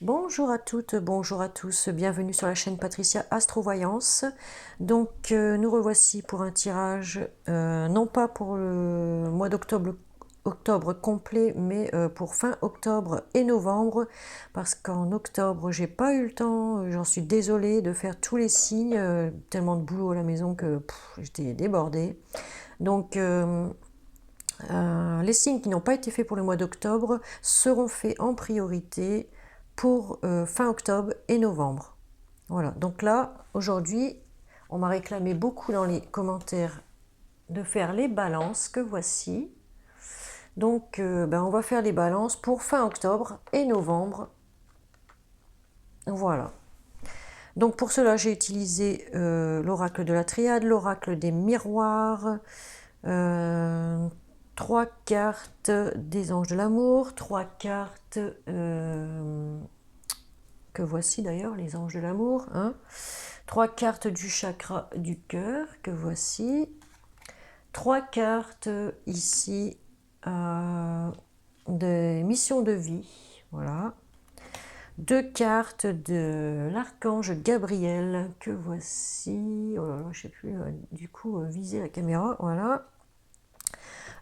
Bonjour à toutes, bonjour à tous, bienvenue sur la chaîne Patricia Astrovoyance. Donc nous revoici pour un tirage, non pas pour le mois d'octobre complet, mais pour fin octobre et novembre, parce qu'en octobre j'ai pas eu le temps, j'en suis désolée de faire tous les signes, tellement de boulot à la maison que j'étais débordée. Donc les signes qui n'ont pas été faits pour le mois d'octobre seront faits en priorité pour fin octobre et novembre. Voilà, donc là, aujourd'hui, on m'a réclamé beaucoup dans les commentaires de faire les balances que voici. Donc, on va faire les balances pour fin octobre et novembre. Voilà. Donc pour cela, j'ai utilisé l'oracle de la triade, l'oracle des miroirs, 3 cartes des anges de l'amour, 3 cartes que voici d'ailleurs, les anges de l'amour, 3 cartes du chakra du cœur que voici, 3 cartes ici de mission de vie, voilà, 2 cartes de l'archange Gabriel que voici, oh là là, je sais plus du coup viser la caméra, voilà,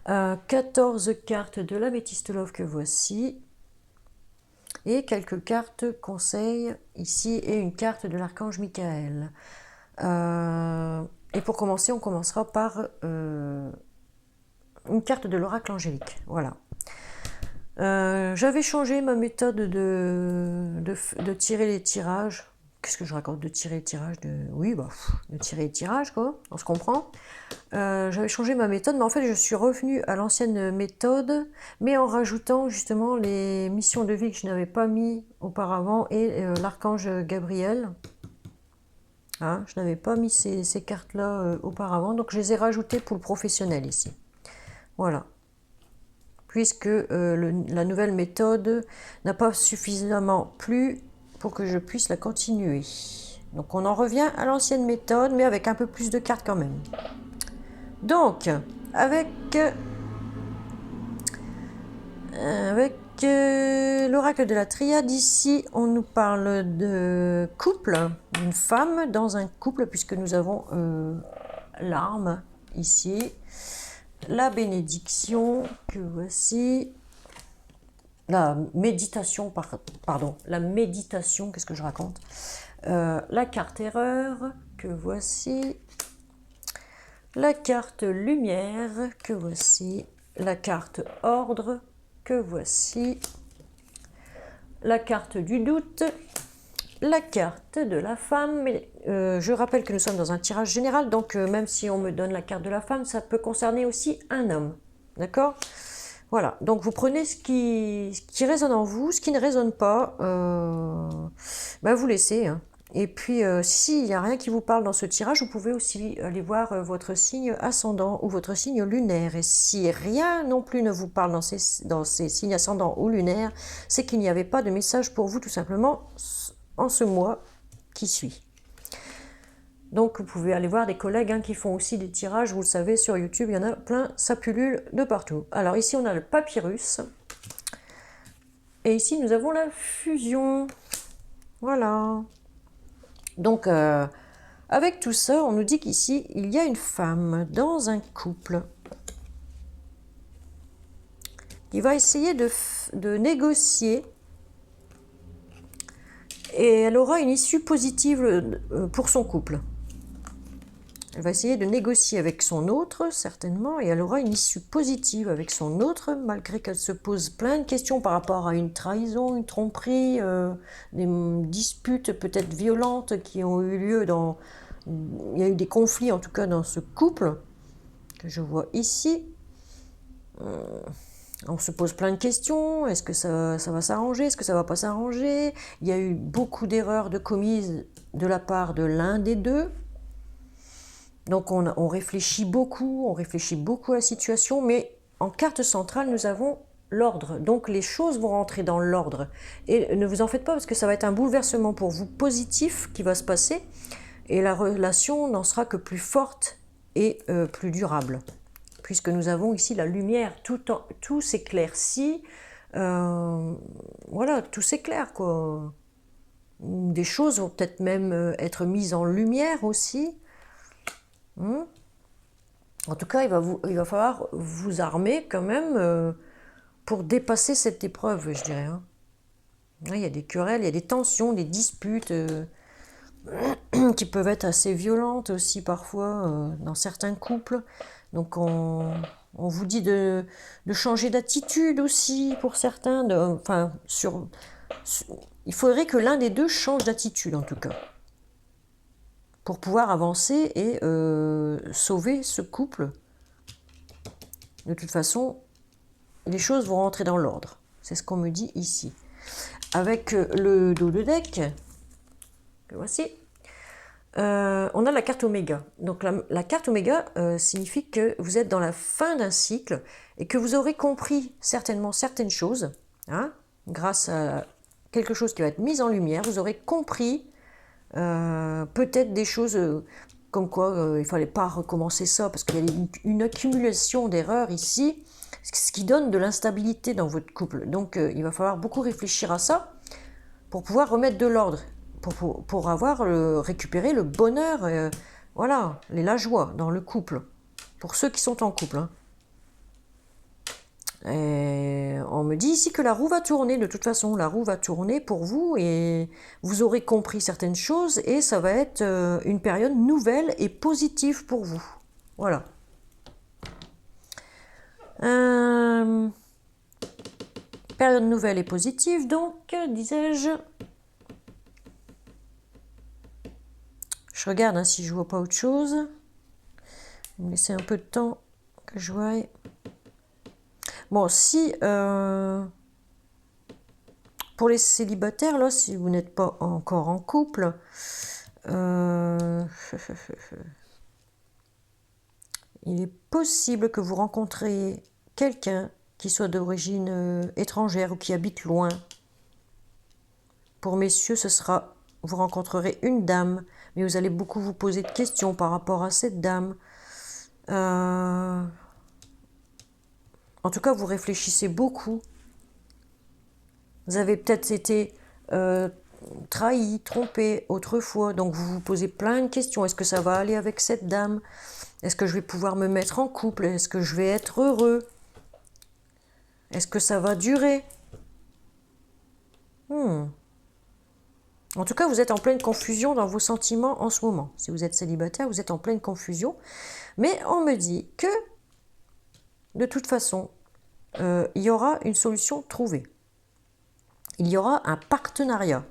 14 cartes de l'améthyste love que voici, et quelques cartes conseils ici et une carte de l'archange Michael. Et pour commencer, on commencera par une carte de l'oracle angélique. Voilà. J'avais changé ma méthode de tirer les tirages. Qu'est-ce que je raconte de tirer les tirages Oui, de tirer les tirages, quoi. On se comprend. J'avais changé ma méthode, mais en fait, je suis revenue à l'ancienne méthode, mais en rajoutant justement les missions de vie que je n'avais pas mis auparavant et l'archange Gabriel. Je n'avais pas mis ces cartes-là auparavant, donc je les ai rajoutées pour le professionnel ici. Voilà. Puisque la nouvelle méthode n'a pas suffisamment plu pour que je puisse la continuer. Donc on en revient à l'ancienne méthode, mais avec un peu plus de cartes quand même. Donc, avec l'oracle de la triade, ici, on nous parle de couple, d'une femme dans un couple, puisque nous avons l'arme ici, la bénédiction que voici, la méditation, la méditation, qu'est-ce que je raconte, la carte erreur que voici, la carte lumière que voici, la carte ordre que voici, la carte du doute, la carte de la femme. Mais, je rappelle que nous sommes dans un tirage général, donc même si on me donne la carte de la femme, ça peut concerner aussi un homme. D'accord ? Voilà, donc vous prenez ce qui résonne en vous, ce qui ne résonne pas, vous laissez. Et puis, s'il n'y a rien qui vous parle dans ce tirage, vous pouvez aussi aller voir votre signe ascendant ou votre signe lunaire. Et si rien non plus ne vous parle dans ces signes ascendants ou lunaires, c'est qu'il n'y avait pas de message pour vous tout simplement en ce mois qui suit. Donc vous pouvez aller voir des collègues qui font aussi des tirages, vous le savez, sur YouTube, il y en a plein, ça pullule de partout. Alors ici on a le papyrus, et ici nous avons la fusion, voilà. Donc avec tout ça, on nous dit qu'ici il y a une femme dans un couple qui va essayer de négocier, et elle aura une issue positive pour son couple. Elle va essayer de négocier avec son autre, certainement, et elle aura une issue positive avec son autre, malgré qu'elle se pose plein de questions par rapport à une trahison, une tromperie, des disputes peut-être violentes qui ont eu lieu il y a eu des conflits, en tout cas, dans ce couple, que je vois ici. On se pose plein de questions. Est-ce que ça va s'arranger? Est-ce que ça va pas s'arranger? Il y a eu beaucoup d'erreurs commises de la part de l'un des deux. Donc on réfléchit beaucoup à la situation, mais en carte centrale, nous avons l'ordre. Donc les choses vont rentrer dans l'ordre. Et ne vous en faites pas, parce que ça va être un bouleversement pour vous positif qui va se passer, et la relation n'en sera que plus forte et plus durable. Puisque nous avons ici la lumière, tout s'éclaircit, Voilà, tout s'éclaire, quoi. Des choses vont peut-être même être mises en lumière aussi. En tout cas, il va falloir vous armer quand même pour dépasser cette épreuve, je dirais. Hein. Il y a des querelles, il y a des tensions, des disputes qui peuvent être assez violentes aussi parfois dans certains couples. Donc on vous dit de changer d'attitude aussi pour certains. Enfin, il faudrait que l'un des deux change d'attitude en tout cas pour pouvoir avancer et sauver ce couple. De toute façon, les choses vont rentrer dans l'ordre. C'est ce qu'on me dit ici. Avec le dos de deck, que voici, on a la carte Oméga. Donc la carte Oméga signifie que vous êtes dans la fin d'un cycle et que vous aurez compris certainement certaines choses, hein, grâce à quelque chose qui va être mis en lumière. Vous aurez compris peut-être des choses comme quoi il ne fallait pas recommencer ça parce qu'il y a une accumulation d'erreurs ici, ce qui donne de l'instabilité dans votre couple. Donc il va falloir beaucoup réfléchir à ça pour pouvoir remettre de l'ordre, pour avoir récupéré le bonheur, voilà, la joie dans le couple, pour ceux qui sont en couple. Hein. Et on me dit ici que la roue va tourner, de toute façon, la roue va tourner pour vous et vous aurez compris certaines choses et ça va être une période nouvelle et positive pour vous. Voilà. Période nouvelle et positive, donc, disais-je. Je regarde hein, si je vois pas autre chose. Vous me laissez un peu de temps que je voie. Bon, si pour les célibataires, là, si vous n'êtes pas encore en couple, il est possible que vous rencontriez quelqu'un qui soit d'origine étrangère ou qui habite loin. Pour messieurs, ce sera, vous rencontrerez une dame, mais vous allez beaucoup vous poser de questions par rapport à cette dame. En tout cas, vous réfléchissez beaucoup. Vous avez peut-être été trahi, trompé autrefois, donc vous vous posez plein de questions. Est-ce que ça va aller avec cette dame? Est-ce que je vais pouvoir me mettre en couple? Est-ce que je vais être heureux? Est-ce que ça va durer? En tout cas, vous êtes en pleine confusion dans vos sentiments en ce moment. Si vous êtes célibataire, vous êtes en pleine confusion. Mais on me dit que, de toute façon, il y aura une solution trouvée. Il y aura un partenariat.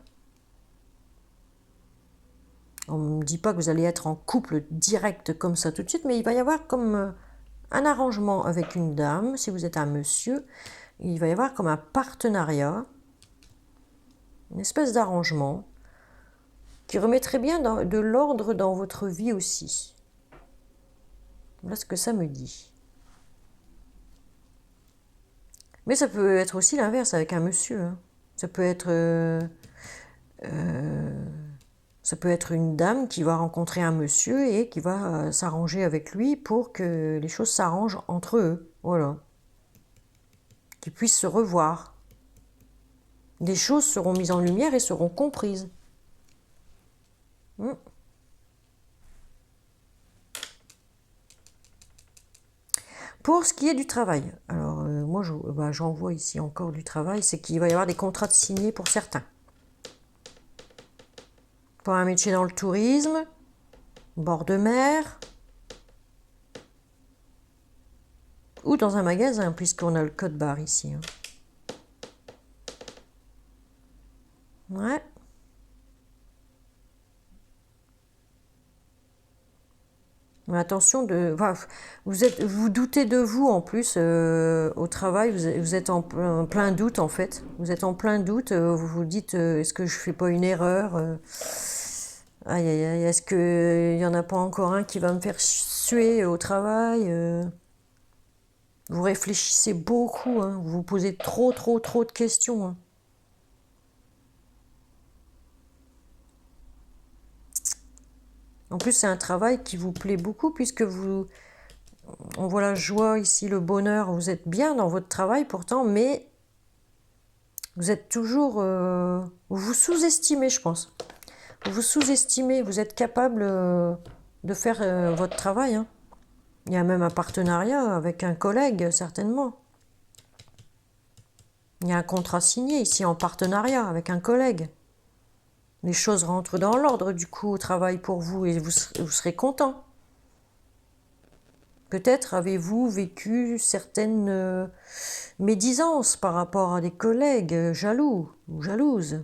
On ne me dit pas que vous allez être en couple direct comme ça tout de suite, mais il va y avoir comme un arrangement avec une dame. Si vous êtes un monsieur, il va y avoir comme un partenariat, une espèce d'arrangement qui remettrait bien de l'ordre dans votre vie aussi. Voilà ce que ça me dit. Mais ça peut être aussi l'inverse avec un monsieur. Hein. Ça peut être une dame qui va rencontrer un monsieur et qui va s'arranger avec lui pour que les choses s'arrangent entre eux. Voilà. Qu'ils puissent se revoir. Des choses seront mises en lumière et seront comprises. Pour ce qui est du travail, alors moi j'en vois ici encore du travail, c'est qu'il va y avoir des contrats de signés pour certains. Pour un métier dans le tourisme, bord de mer, ou dans un magasin, puisqu'on a le code barre ici. Hein. Ouais. Mais attention, vous doutez de vous en plus au travail, vous êtes en plein doute en fait. Vous êtes en plein doute, vous vous dites est-ce que je fais pas une erreur aïe aïe aïe, est-ce qu'il n'y en a pas encore un qui va me faire suer au travail Vous réfléchissez beaucoup, hein, vous vous posez trop de questions. Hein. En plus, c'est un travail qui vous plaît beaucoup puisque on voit la joie ici, le bonheur, vous êtes bien dans votre travail pourtant, mais Vous êtes toujours... vous vous sous-estimez, je pense. Vous vous sous-estimez, vous êtes capable de faire votre travail. Hein. Il y a même un partenariat avec un collègue, certainement. Il y a un contrat signé ici en partenariat avec un collègue. Les choses rentrent dans l'ordre du coup au travail pour vous et vous serez content. Peut-être avez-vous vécu certaines médisances par rapport à des collègues jaloux ou jalouses.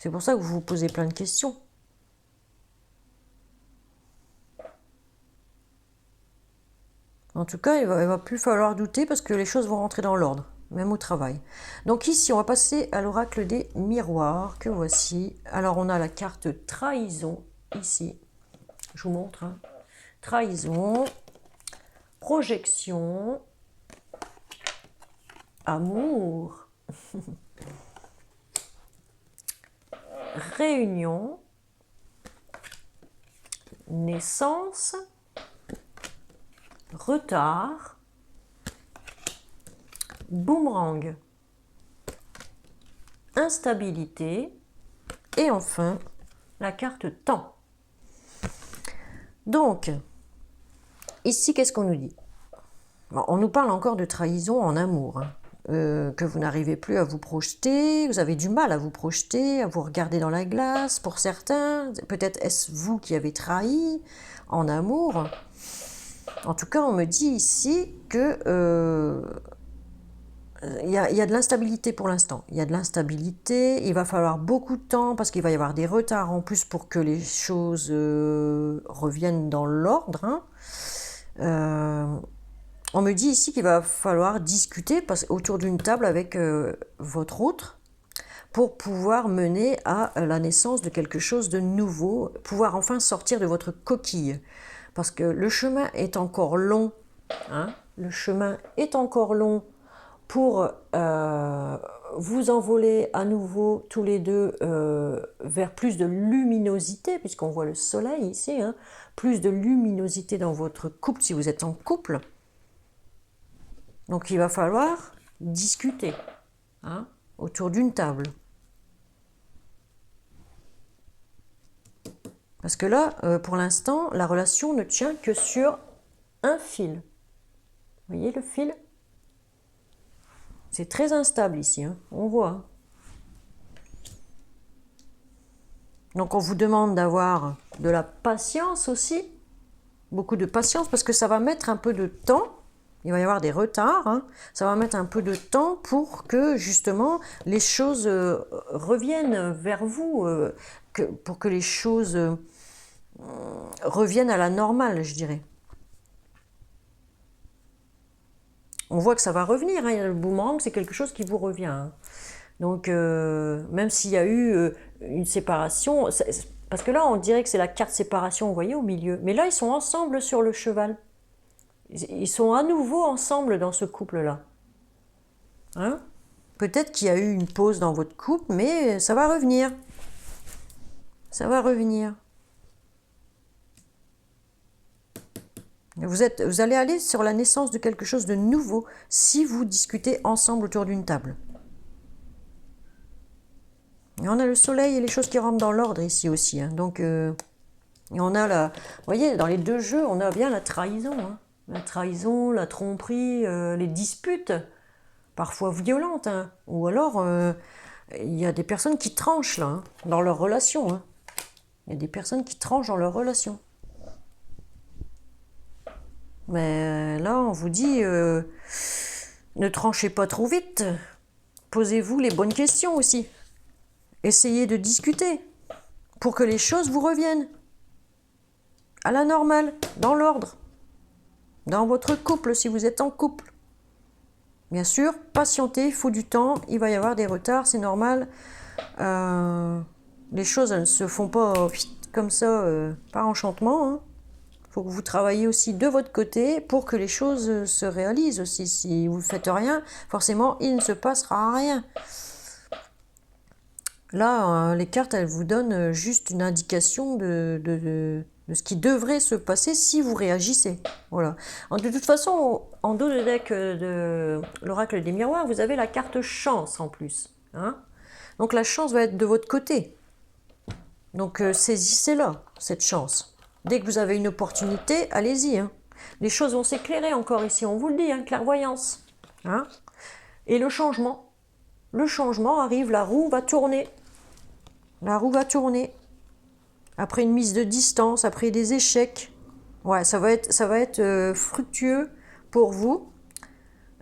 C'est pour ça que vous vous posez plein de questions. En tout cas, il va plus falloir douter parce que les choses vont rentrer dans l'ordre, même au travail. Donc ici, on va passer à l'oracle des miroirs, que voici. Alors, on a la carte trahison, ici. Je vous montre. Hein. Trahison, projection, amour, réunion, naissance, retard, boomerang, instabilité et enfin la carte temps. Donc, ici, qu'est-ce qu'on nous dit? Bon, on nous parle encore de trahison en amour, hein. Que vous n'arrivez plus à vous projeter, vous avez du mal à vous projeter, à vous regarder dans la glace pour certains, peut-être est-ce vous qui avez trahi en amour. En tout cas, on me dit ici que il y a de l'instabilité pour l'instant. Il y a de l'instabilité, il va falloir beaucoup de temps parce qu'il va y avoir des retards en plus pour que les choses reviennent dans l'ordre. Hein. On me dit ici qu'il va falloir discuter autour d'une table avec votre autre pour pouvoir mener à la naissance de quelque chose de nouveau, pouvoir enfin sortir de votre coquille. Parce que le chemin est encore long. Hein, le chemin est encore long pour vous envoler à nouveau tous les deux vers plus de luminosité, puisqu'on voit le soleil ici, hein, plus de luminosité dans votre couple si vous êtes en couple. Donc il va falloir discuter hein, autour d'une table. Parce que là, pour l'instant, la relation ne tient que sur un fil. Vous voyez le fil? C'est très instable ici, hein, on voit. Donc on vous demande d'avoir de la patience aussi, beaucoup de patience, parce que ça va mettre un peu de temps. Il va y avoir des retards, hein. Ça va mettre un peu de temps pour que justement les choses reviennent vers vous, pour que les choses reviennent à la normale, je dirais. On voit que ça va revenir, hein. Le boomerang, c'est quelque chose qui vous revient. Hein. Donc, même s'il y a eu une séparation, parce que là, on dirait que c'est la carte séparation, vous voyez, au milieu. Mais là, ils sont ensemble sur le cheval. Ils sont à nouveau ensemble dans ce couple-là. Hein? Peut-être qu'il y a eu une pause dans votre couple, mais ça va revenir. Ça va revenir. Vous allez aller sur la naissance de quelque chose de nouveau si vous discutez ensemble autour d'une table. Et on a le soleil et les choses qui rentrent dans l'ordre ici aussi. Hein. Donc, et on a vous voyez, dans les deux jeux, on a bien la trahison. Hein. La trahison, la tromperie, les disputes, parfois violentes. Hein. Ou alors, il y a des personnes qui tranchent là, hein, dans leur relation. Hein. Il y a des personnes qui tranchent dans leur relation. Mais là, on vous dit, ne tranchez pas trop vite. Posez-vous les bonnes questions aussi. Essayez de discuter pour que les choses vous reviennent à la normale, dans l'ordre, dans votre couple, si vous êtes en couple. Bien sûr, patientez, il faut du temps, il va y avoir des retards, c'est normal. Les choses elles ne se font pas comme ça, par enchantement. Hein. Faut que vous travaillez aussi de votre côté pour que les choses se réalisent aussi. Si vous ne faites rien, forcément, il ne se passera rien. Là, les cartes, elles vous donnent juste une indication de de ce qui devrait se passer si vous réagissez. Voilà. De toute façon, en dos de deck de l'oracle des miroirs, vous avez la carte chance en plus. Hein. Donc la chance va être de votre côté. Donc saisissez-la, cette chance. Dès que vous avez une opportunité, allez-y. Hein. Les choses vont s'éclairer encore ici, on vous le dit, hein, clairvoyance. Hein. Et le changement. Le changement arrive, la roue va tourner. La roue va tourner. Après une mise de distance, après des échecs. Ouais, ça va être fructueux pour vous.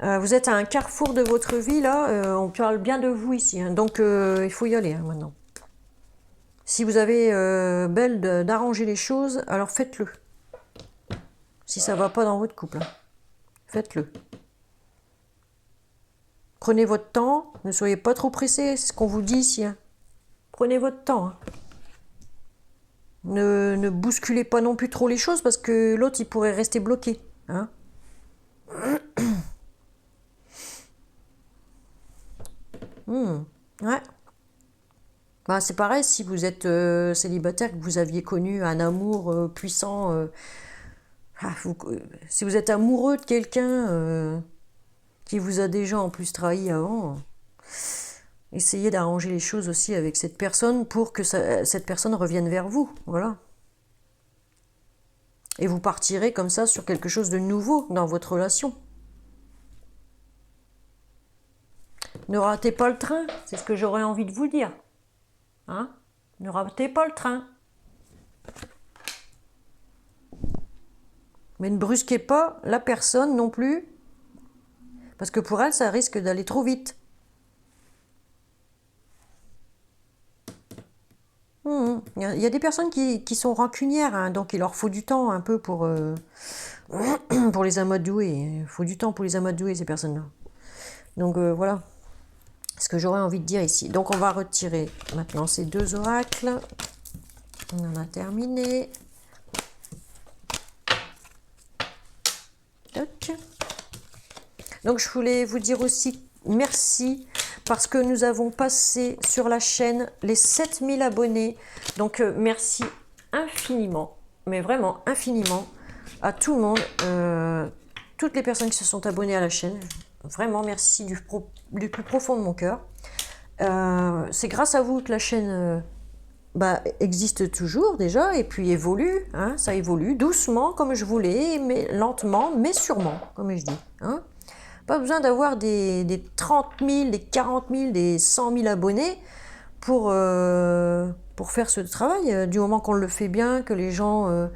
Vous êtes à un carrefour de votre vie, là. On parle bien de vous ici. Hein, donc, il faut y aller hein, maintenant. Si vous avez belle d'arranger les choses, alors faites-le. Si ça ne va pas dans votre couple. Hein, faites-le. Prenez votre temps. Ne soyez pas trop pressés. C'est ce qu'on vous dit ici. Hein. Prenez votre temps. Hein. Ne bousculez pas non plus trop les choses parce que l'autre, il pourrait rester bloqué. Hein. Ouais. Bah, c'est pareil, si vous êtes célibataire, que vous aviez connu un amour puissant, si vous êtes amoureux de quelqu'un qui vous a déjà en plus trahi avant, essayez d'arranger les choses aussi avec cette personne pour que cette personne revienne vers vous. Voilà. Et vous partirez comme ça sur quelque chose de nouveau dans votre relation. Ne ratez pas le train, c'est ce que j'aurais envie de vous dire. Hein? Ne ratez pas le train. Mais ne brusquez pas la personne non plus, parce que pour elle, ça risque d'aller trop vite. Il y a des personnes qui sont rancunières, hein, donc il leur faut du temps un peu pour les amadouer. Il faut du temps pour les amadouer, ces personnes-là. Donc voilà ce que j'aurais envie de dire ici. Donc on va retirer maintenant ces deux oracles. On en a terminé. Toc. Donc je voulais vous dire aussi merci parce que nous avons passé sur la chaîne les 7000 abonnés. Donc merci infiniment, mais vraiment infiniment à tout le monde, toutes les personnes qui se sont abonnées à la chaîne. Vraiment merci du plus profond de mon cœur. C'est grâce à vous que la chaîne existe toujours déjà et puis évolue. Hein, ça évolue doucement comme je voulais, mais lentement, mais sûrement, comme je dis. Hein. Pas besoin d'avoir des 30 000, des 40 000, des 100 000 abonnés pour faire ce travail. Du moment qu'on le fait bien, que les gens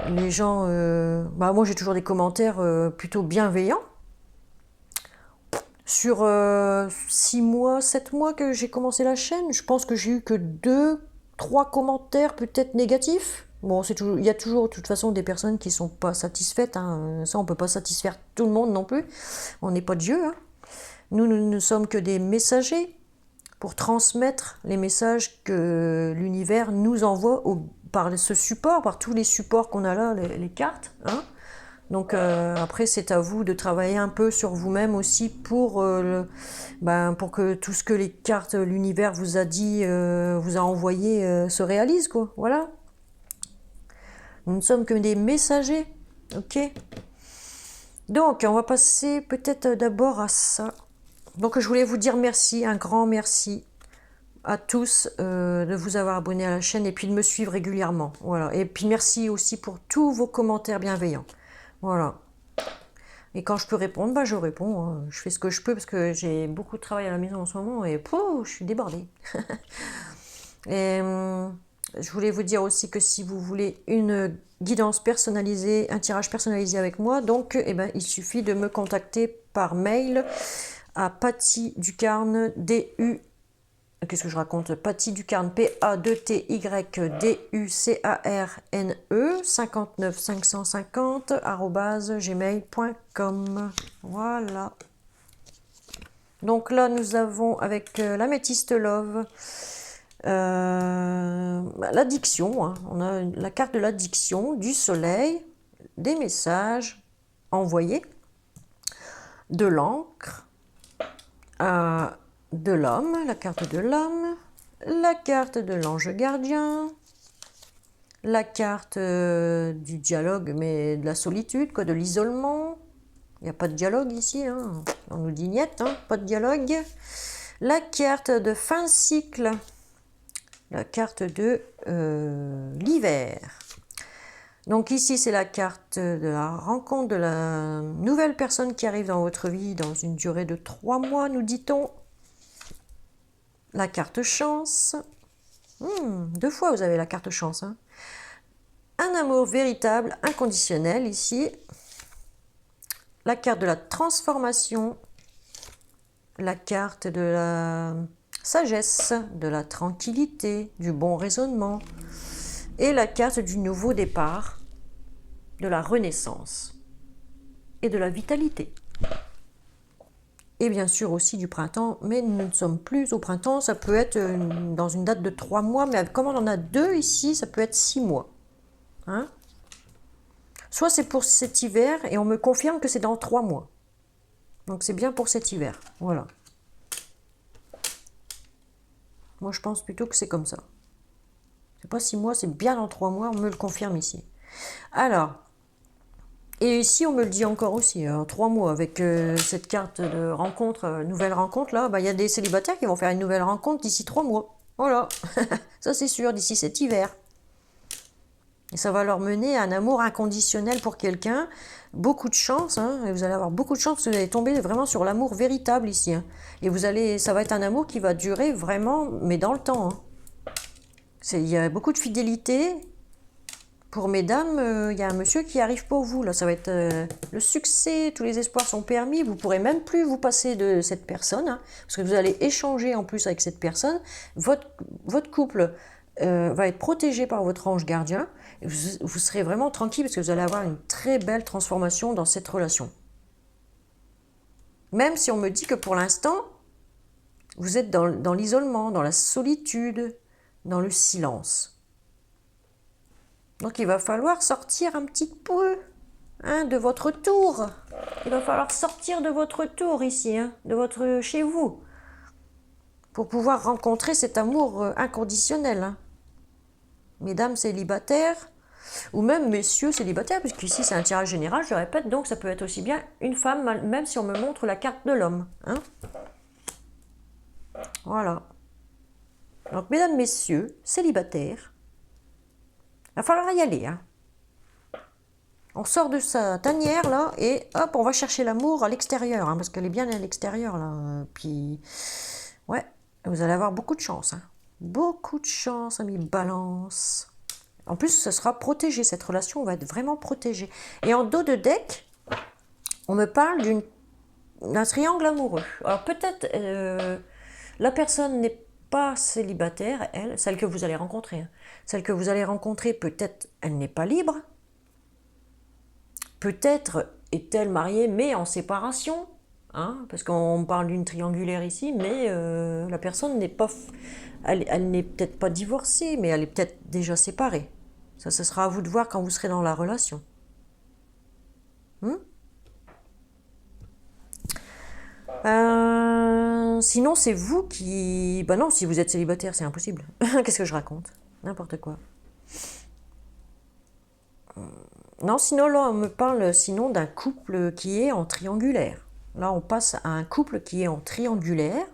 moi j'ai toujours des commentaires plutôt bienveillants. Sur 6 mois, 7 mois que j'ai commencé la chaîne, je pense que j'ai eu que 2-3 commentaires peut-être négatifs. Bon, il y a toujours de toute façon des personnes qui ne sont pas satisfaites. Hein. Ça, on ne peut pas satisfaire tout le monde non plus. On n'est pas Dieu. Hein. Nous ne sommes que des messagers pour transmettre les messages que l'univers nous envoie par ce support, par tous les supports qu'on a là, les cartes. Hein. Donc après, c'est à vous de travailler un peu sur vous-même aussi pour que tout ce que les cartes, l'univers vous a dit, vous a envoyé, se réalise, quoi. Voilà. Nous ne sommes que des messagers, ok? Donc, on va passer peut-être d'abord à ça. Donc, je voulais vous dire merci, un grand merci à tous de vous avoir abonné à la chaîne et puis de me suivre régulièrement. Voilà. Et puis, merci aussi pour tous vos commentaires bienveillants. Voilà. Et quand je peux répondre, je réponds. Hein. Je fais ce que je peux parce que j'ai beaucoup de travail à la maison en ce moment et je suis débordée. Et je voulais vous dire aussi que si vous voulez une guidance personnalisée, un tirage personnalisé avec moi, donc il suffit de me contacter par mail à Paty Ducarne, qu'est-ce que je raconte? Paty Ducarne, PATYDUCARNE 59550 @gmail.com. Voilà. Donc là, nous avons avec l'améthyste Love l'addiction. Hein. On a la carte de l'addiction, du soleil, des messages envoyés, de l'encre, de l'homme, la carte de l'homme, la carte de l'ange gardien, La carte du dialogue, mais de la solitude, quoi, de l'isolement. Il n'y a pas de dialogue ici, hein. On nous dit niet, hein, pas de dialogue. La carte de fin de cycle. La carte de l'hiver. Donc ici, c'est la carte de la rencontre de la nouvelle personne qui arrive dans votre vie dans une durée de 3 mois, nous dit-on. La carte chance. 2 fois, vous avez la carte chance. Hein. Un amour véritable, inconditionnel, ici. La carte de la transformation. La carte de la sagesse, de la tranquillité, du bon raisonnement. Et la carte du nouveau départ, de la renaissance et de la vitalité. Et bien sûr aussi du printemps, mais nous ne sommes plus au printemps, ça peut être dans une date de 3 mois, mais comme on en a 2 ici, ça peut être 6 mois. Hein? Soit c'est pour cet hiver, et on me confirme que c'est dans 3 mois. Donc c'est bien pour cet hiver, voilà. Moi je pense plutôt que c'est comme ça. C'est pas 6 mois, c'est bien dans 3 mois, on me le confirme ici. Alors, et ici on me le dit encore aussi, 3 mois avec cette carte de rencontre, nouvelle rencontre là, bah, y a des célibataires qui vont faire une nouvelle rencontre d'ici 3 mois. Voilà, ça c'est sûr, d'ici cet hiver. Et ça va leur mener à un amour inconditionnel pour quelqu'un. Beaucoup de chance, hein, et vous allez avoir beaucoup de chance parce que vous allez tomber vraiment sur l'amour véritable ici. Hein. Et ça va être un amour qui va durer vraiment, mais dans le temps. Hein. Il y a beaucoup de fidélité. Pour mesdames, il y a un monsieur qui arrive pour vous. Là, ça va être le succès, tous les espoirs sont permis. Vous ne pourrez même plus vous passer de cette personne, hein, parce que vous allez échanger en plus avec cette personne. Votre couple va être protégé par votre ange gardien. Et vous serez vraiment tranquille parce que vous allez avoir une très belle transformation dans cette relation. Même si on me dit que pour l'instant, vous êtes dans l'isolement, dans la solitude, dans le silence. Donc il va falloir sortir un petit peu hein, de votre tour. Il va falloir sortir de votre tour ici, hein, de votre chez vous, pour pouvoir rencontrer cet amour inconditionnel. Hein. Mesdames célibataires, ou même messieurs célibataires, puisqu'ici c'est un tirage général, je répète, donc ça peut être aussi bien une femme, même si on me montre la carte de l'homme. Hein. Voilà. Donc mesdames, messieurs, célibataires, il va falloir y aller. Hein. On sort de sa tanière là et hop, on va chercher l'amour à l'extérieur, hein, parce qu'elle est bien à l'extérieur là. Puis, ouais, vous allez avoir beaucoup de chance. Hein. Beaucoup de chance, ami Balance. En plus, ce sera protégé, cette relation va être vraiment protégée. Et en dos de deck, on me parle d'un triangle amoureux. Alors peut-être la personne n'est pas célibataire, elle, celle que vous allez rencontrer. Hein. Celle que vous allez rencontrer, peut-être elle n'est pas libre. Peut-être est-elle mariée, mais en séparation, hein, parce qu'on parle d'une triangulaire ici, mais la personne n'est pas, elle n'est peut-être pas divorcée, mais elle est peut-être déjà séparée. Ça, ce sera à vous de voir quand vous serez dans la relation. Sinon, c'est vous qui... Ben non, si vous êtes célibataire, c'est impossible. Qu'est-ce que je raconte? N'importe quoi. Non, sinon, là, on me parle sinon d'un couple qui est en triangulaire. Là, on passe à un couple qui est en triangulaire.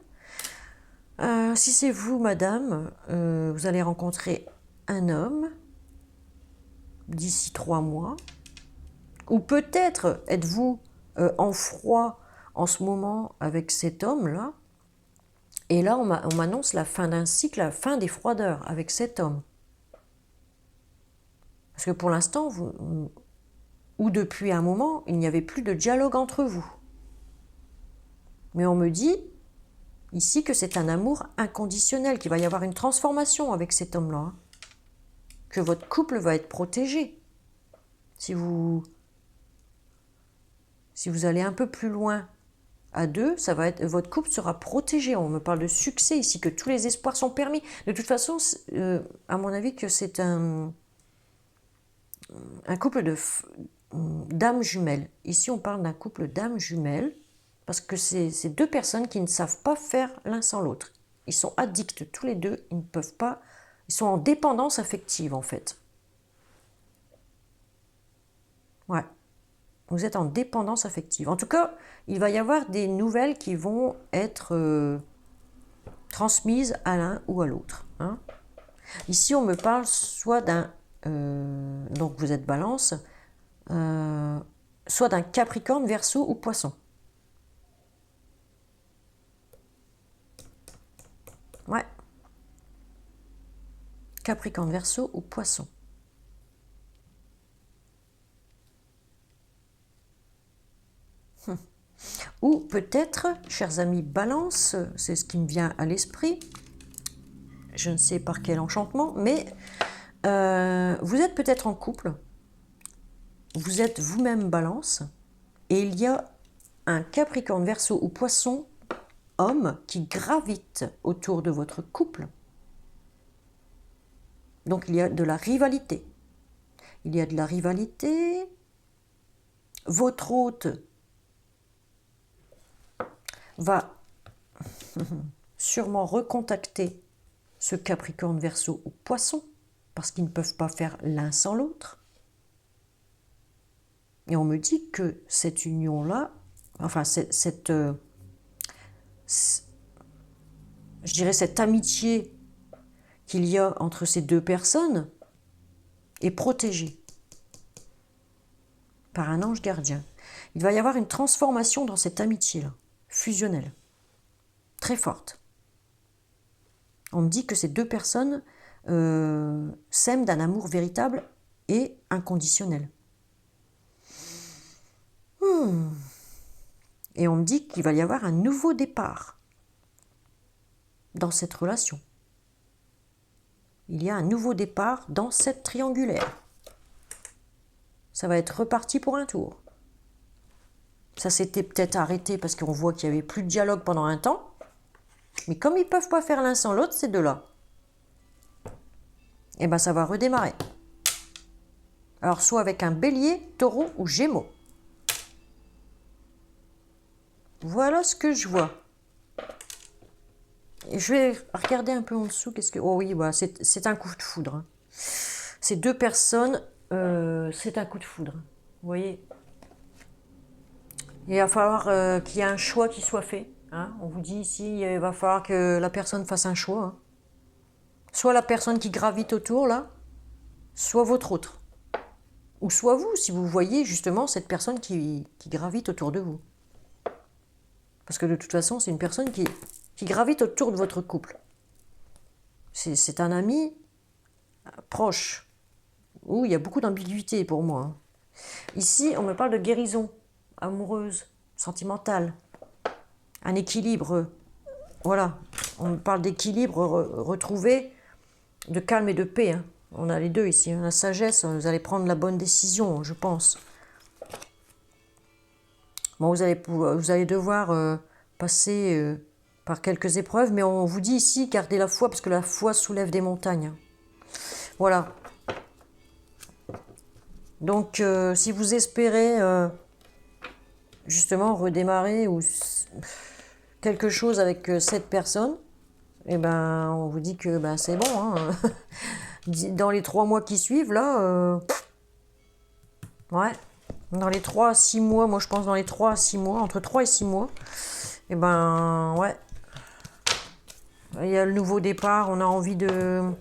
Si c'est vous, madame, vous allez rencontrer un homme d'ici 3 mois. Ou peut-être êtes-vous en froid en ce moment avec cet homme-là. Et là, on m'annonce la fin d'un cycle, la fin des froideurs avec cet homme. Parce que pour l'instant, ou depuis un moment, il n'y avait plus de dialogue entre vous. Mais on me dit ici que c'est un amour inconditionnel, qu'il va y avoir une transformation avec cet homme-là. Hein. Que votre couple va être protégé. Si vous allez un peu plus loin à 2, votre couple sera protégé. On me parle de succès ici, que tous les espoirs sont permis. De toute façon, à mon avis, que c'est un couple d'âmes jumelles. Ici, on parle d'un couple d'âmes jumelles, parce que c'est 2 personnes qui ne savent pas faire l'un sans l'autre. Ils sont addicts tous les 2, ils ne peuvent pas... Ils sont en dépendance affective, en fait. Ouais. Vous êtes en dépendance affective. En tout cas, il va y avoir des nouvelles qui vont être transmises à l'un ou à l'autre. Hein. Ici, on me parle soit d'un... donc vous êtes balance, soit d'un Capricorne, Verseau ou Poisson. Ouais. Capricorne, Verseau ou Poisson. Ou peut-être, chers amis Balance, c'est ce qui me vient à l'esprit, je ne sais par quel enchantement, mais vous êtes peut-être en couple, vous êtes vous-même Balance, et il y a un Capricorne, Verseau ou Poisson, homme, qui gravite autour de votre couple. Donc il y a de la rivalité. Il y a de la rivalité. Votre hôte va sûrement recontacter ce Capricorne, Verseau ou Poisson, parce qu'ils ne peuvent pas faire l'un sans l'autre. Et on me dit que cette union-là, enfin je dirais cette amitié qu'il y a entre ces deux personnes est protégée par un ange gardien. Il va y avoir une transformation dans cette amitié-là, fusionnelle, très forte. On me dit que ces deux personnes s'aiment d'un amour véritable et inconditionnel. Et on me dit qu'il va y avoir un nouveau départ dans cette relation. Il y a un nouveau départ dans cette triangulaire. Ça va être reparti pour un tour. Ça s'était peut-être arrêté parce qu'on voit qu'il n'y avait plus de dialogue pendant un temps. Mais comme ils ne peuvent pas faire l'un sans l'autre, ces deux-là, et bien ça va redémarrer. Alors soit avec un bélier, taureau ou gémeaux. Voilà ce que je vois. Et je vais regarder un peu en dessous. Qu'est-ce que... Oh oui, bah, c'est un coup de foudre. Hein. Ces deux personnes, c'est un coup de foudre. Vous voyez. Il va falloir qu'il y ait un choix qui soit fait. Hein. On vous dit ici, il va falloir que la personne fasse un choix. Hein. Soit la personne qui gravite autour, là, soit votre autre. Ou soit vous, si vous voyez justement cette personne qui gravite autour de vous. Parce que de toute façon, c'est une personne qui gravite autour de votre couple. C'est un ami proche, où il y a beaucoup d'ambiguïté pour moi. Hein. Ici, on me parle de guérison amoureuse, sentimentale, un équilibre. Voilà, on me parle d'équilibre retrouvé, de calme et de paix. Hein. On a les deux ici. Hein. La sagesse, vous allez prendre la bonne décision, je pense. Bon, vous allez devoir passer par quelques épreuves, mais on vous dit ici, gardez la foi, parce que la foi soulève des montagnes. Voilà. Donc, si vous espérez justement redémarrer ou quelque chose avec cette personne, eh ben, on vous dit que ben, c'est bon. Hein. Dans les 3 mois qui suivent, là, ouais, dans les 3 à 6 mois, moi je pense dans les 3 à 6 mois, entre 3 et 6 mois, eh ben, ouais, il y a le nouveau départ, on a envie de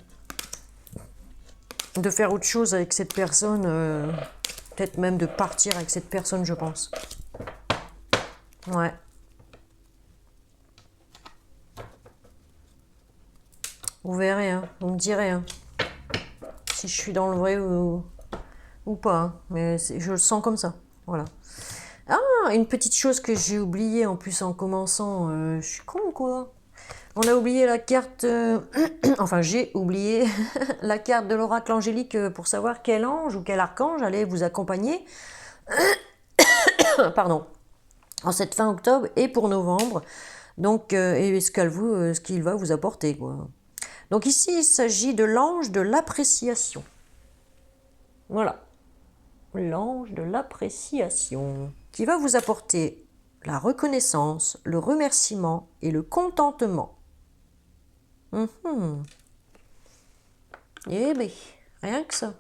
faire autre chose avec cette personne, peut-être même de partir avec cette personne, je pense. Ouais. Vous verrez, hein, vous me direz hein, si je suis dans le vrai ou pas. Hein, mais je le sens comme ça. Voilà. Ah, une petite chose que j'ai oubliée en plus en commençant. Je suis con quoi. On a oublié la carte. Enfin, j'ai oublié la carte de l'oracle angélique pour savoir quel ange ou quel archange allait vous accompagner. Pardon. En cette fin octobre et pour novembre. Donc, et ce qu'il va vous apporter quoi. Donc ici, il s'agit de l'ange de l'appréciation. Voilà. L'ange de l'appréciation. Qui va vous apporter la reconnaissance, le remerciement et le contentement. Eh bien, rien que ça.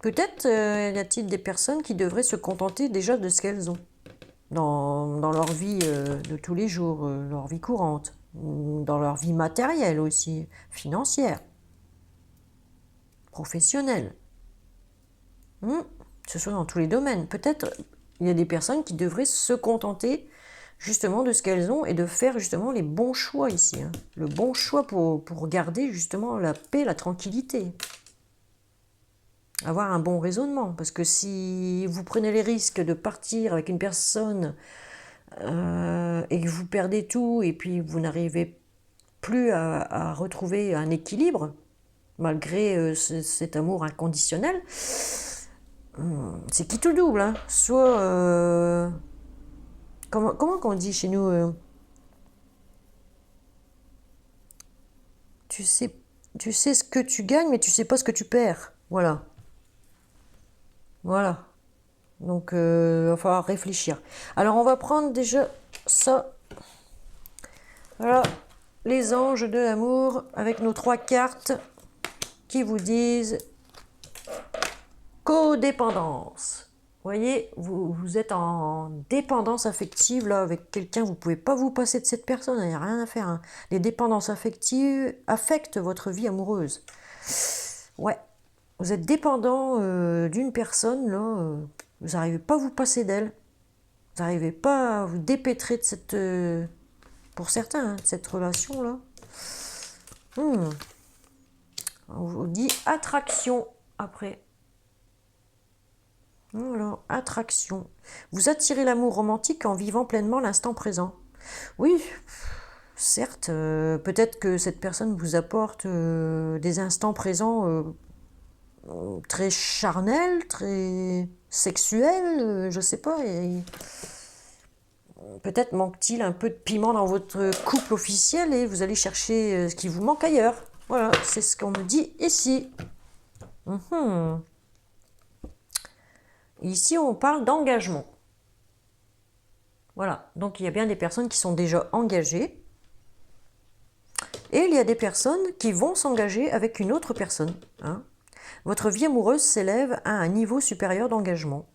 Peut-être y a-t-il des personnes qui devraient se contenter déjà de ce qu'elles ont dans leur vie de tous les jours, leur vie courante, dans leur vie matérielle aussi, financière, professionnelle. Que ce soit dans tous les domaines. Peut-être il y a des personnes qui devraient se contenter justement de ce qu'elles ont et de faire justement les bons choix ici. Hein. Le bon choix pour garder justement la paix, la tranquillité. Avoir un bon raisonnement. Parce que si vous prenez les risques de partir avec une personne et que vous perdez tout et puis vous n'arrivez plus à retrouver un équilibre, malgré cet amour inconditionnel, c'est qui tout double. Hein. Soit... comment qu'on dit chez nous tu sais ce que tu gagnes, mais tu sais pas ce que tu perds. Voilà. Voilà. Donc, il va falloir réfléchir. Alors, on va prendre déjà ça. Voilà. Les anges de l'amour avec nos 3 cartes qui vous disent codépendance. Vous voyez, vous êtes en dépendance affective là avec quelqu'un, vous ne pouvez pas vous passer de cette personne, il n'y a rien à faire. Hein. Les dépendances affectives affectent votre vie amoureuse. Ouais, vous êtes dépendant d'une personne là, vous n'arrivez pas à vous passer d'elle, vous n'arrivez pas à vous dépêtrer de cette, pour certains, hein, de cette relation là. On vous dit attraction après. Alors, attraction. Vous attirez l'amour romantique en vivant pleinement l'instant présent. Oui, certes, peut-être que cette personne vous apporte des instants présents très charnels, très sexuels, je sais pas. Peut-être manque-t-il un peu de piment dans votre couple officiel et vous allez chercher ce qui vous manque ailleurs. Voilà, c'est ce qu'on me dit ici. Ici, on parle d'engagement. Voilà, donc il y a bien des personnes qui sont déjà engagées. Et il y a des personnes qui vont s'engager avec une autre personne. Hein. Votre vie amoureuse s'élève à un niveau supérieur d'engagement.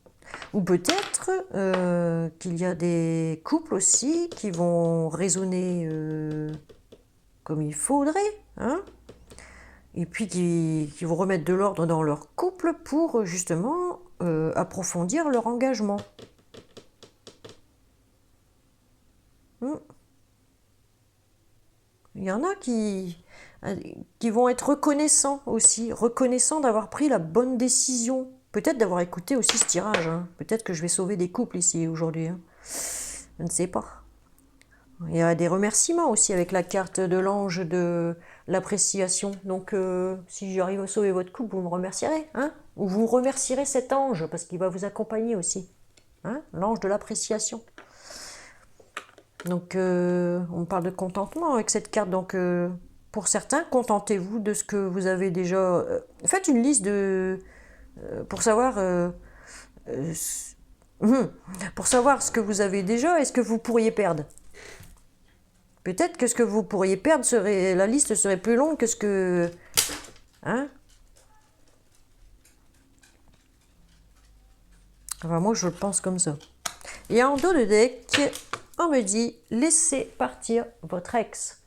Ou peut-être qu'il y a des couples aussi qui vont raisonner comme il faudrait. Hein. Et puis qui vont remettre de l'ordre dans leur couple pour justement approfondir leur engagement. Il y en a qui vont être reconnaissants aussi, reconnaissants d'avoir pris la bonne décision. Peut-être d'avoir écouté aussi ce tirage. Hein. Peut-être que je vais sauver des couples ici aujourd'hui. Hein. Je ne sais pas. Il y a des remerciements aussi avec la carte de l'ange de l'appréciation. Donc, si j'arrive à sauver votre couple, vous me remercierez. Hein, ou vous remercierez cet ange, parce qu'il va vous accompagner aussi. Hein, l'ange de l'appréciation. Donc, on parle de contentement avec cette carte. Donc, pour certains, contentez-vous de ce que vous avez déjà... faites une liste de... pour savoir ce que vous avez déjà et ce que vous pourriez perdre. Peut-être que ce que vous pourriez perdre serait... La liste serait plus longue que ce que... Hein? Enfin, moi, je le pense comme ça. Et en dos de deck, on me dit, laissez partir votre ex.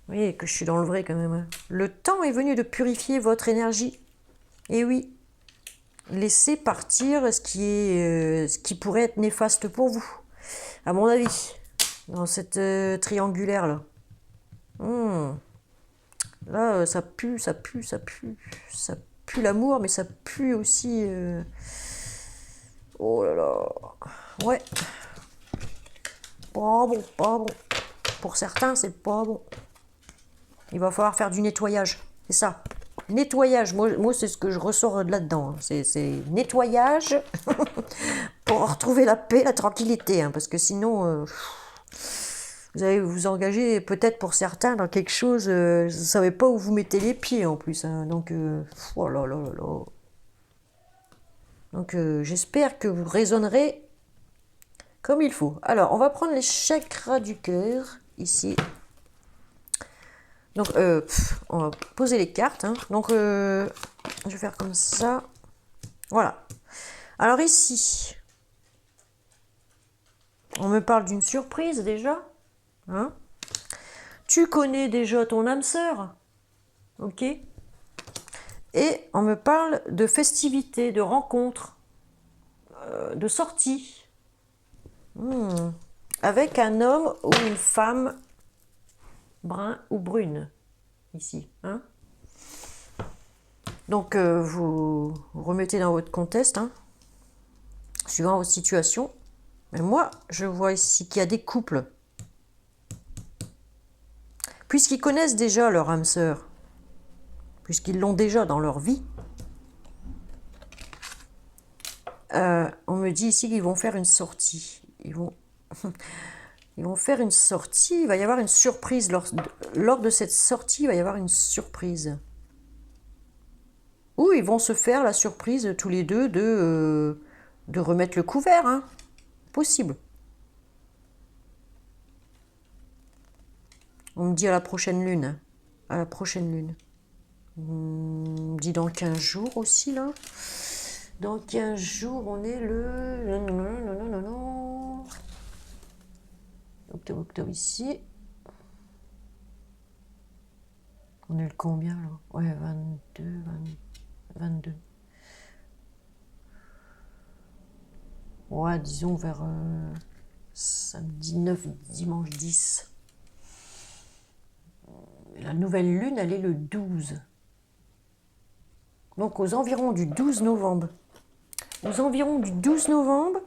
Vous voyez que je suis dans le vrai quand même. Hein. Le temps est venu de purifier votre énergie. Et oui, laissez partir ce qui pourrait être néfaste pour vous, à mon avis, dans cette triangulaire là. Là, ça pue l'amour, mais ça pue aussi... Oh là là. Ouais. Pas bon, pas bon. Pour certains, c'est pas bon. Il va falloir faire du nettoyage. C'est ça. Nettoyage. Moi c'est ce que je ressors de là-dedans. C'est nettoyage pour retrouver la paix, la tranquillité. Hein, parce que sinon, vous allez vous engager peut-être pour certains dans quelque chose. Vous ne savez pas où vous mettez les pieds en plus. Hein, donc, oh là là là là. Donc, j'espère que vous raisonnerez comme il faut. Alors, on va prendre les chakras du cœur, ici. Donc, on va poser les cartes. Hein. Donc, Je vais faire comme ça. Voilà. Alors ici, on me parle d'une surprise déjà. Hein? Tu connais déjà ton âme sœur. Ok? Et on me parle de festivités, de rencontres, de sorties. Avec un homme ou une femme brun ou brune. Ici. Hein? Donc vous remettez dans votre contexte, hein, suivant votre situation. Mais moi, je vois ici qu'il y a des couples. Puisqu'ils connaissent déjà leur âme sœur, puisqu'ils l'ont déjà dans leur vie, on me dit ici qu'ils vont faire une sortie. Ils vont faire une sortie, il va y avoir une surprise. Lors de cette sortie, il va y avoir une surprise. Ou ils vont se faire la surprise tous les deux de remettre le couvert. Hein. Possible. On me dit à la prochaine lune. À la prochaine lune. On me dit dans 15 jours aussi, là. Dans 15 jours, on est le... Octobre ici. On est le combien, là? Ouais, 22. Ouais, disons vers samedi 9, dimanche 10. La nouvelle lune, elle est le 12. Donc aux environs du 12 novembre. Aux environs du 12 novembre,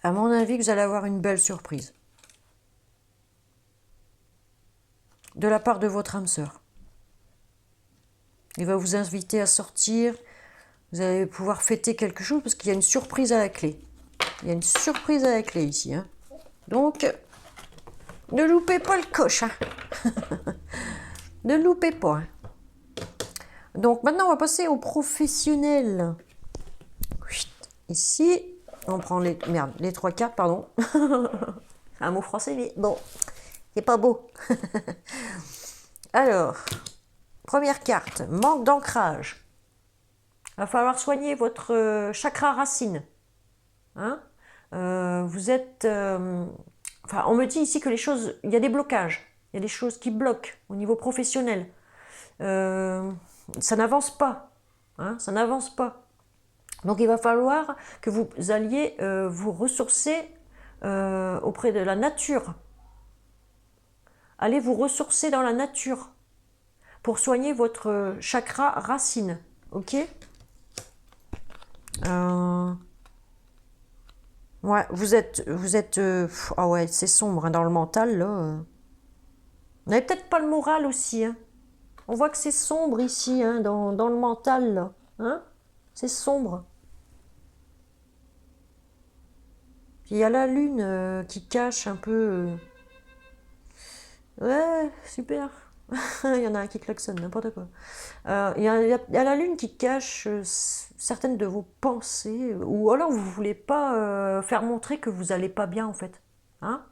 à mon avis, vous allez avoir une belle surprise. De la part de votre âme sœur. Il va vous inviter à sortir. Vous allez pouvoir fêter quelque chose parce qu'il y a une surprise à la clé. Il y a une surprise à la clé ici. Hein. Donc, ne loupez pas le coche. Hein. Ne loupez pas. Hein. Donc maintenant, on va passer au professionnel. Ici, on prend les trois cartes, pardon. Un mot français, mais bon, c'est pas beau. Alors, première carte, manque d'ancrage. Il va falloir soigner votre chakra racine. Hein? Vous êtes... enfin, on me dit ici que les choses... Il y a des blocages. Il y a des choses qui bloquent au niveau professionnel. Ça n'avance pas. Hein? Ça n'avance pas. Donc, il va falloir que vous alliez vous ressourcer auprès de la nature. Allez vous ressourcer dans la nature pour soigner votre chakra racine. Ok? Ouais, vous êtes ah ouais, c'est sombre hein, dans le mental là. Vous n'avez peut-être pas le moral aussi. Hein. On voit que c'est sombre ici, hein, dans le mental là. Hein? C'est sombre. Puis il y a la lune qui cache un peu. Ouais, super. Il y en a un qui klaxonne, n'importe quoi. Il y a la lune qui cache certaines de vos pensées, ou alors vous ne voulez pas faire montrer que vous n'allez pas bien en fait. Hein?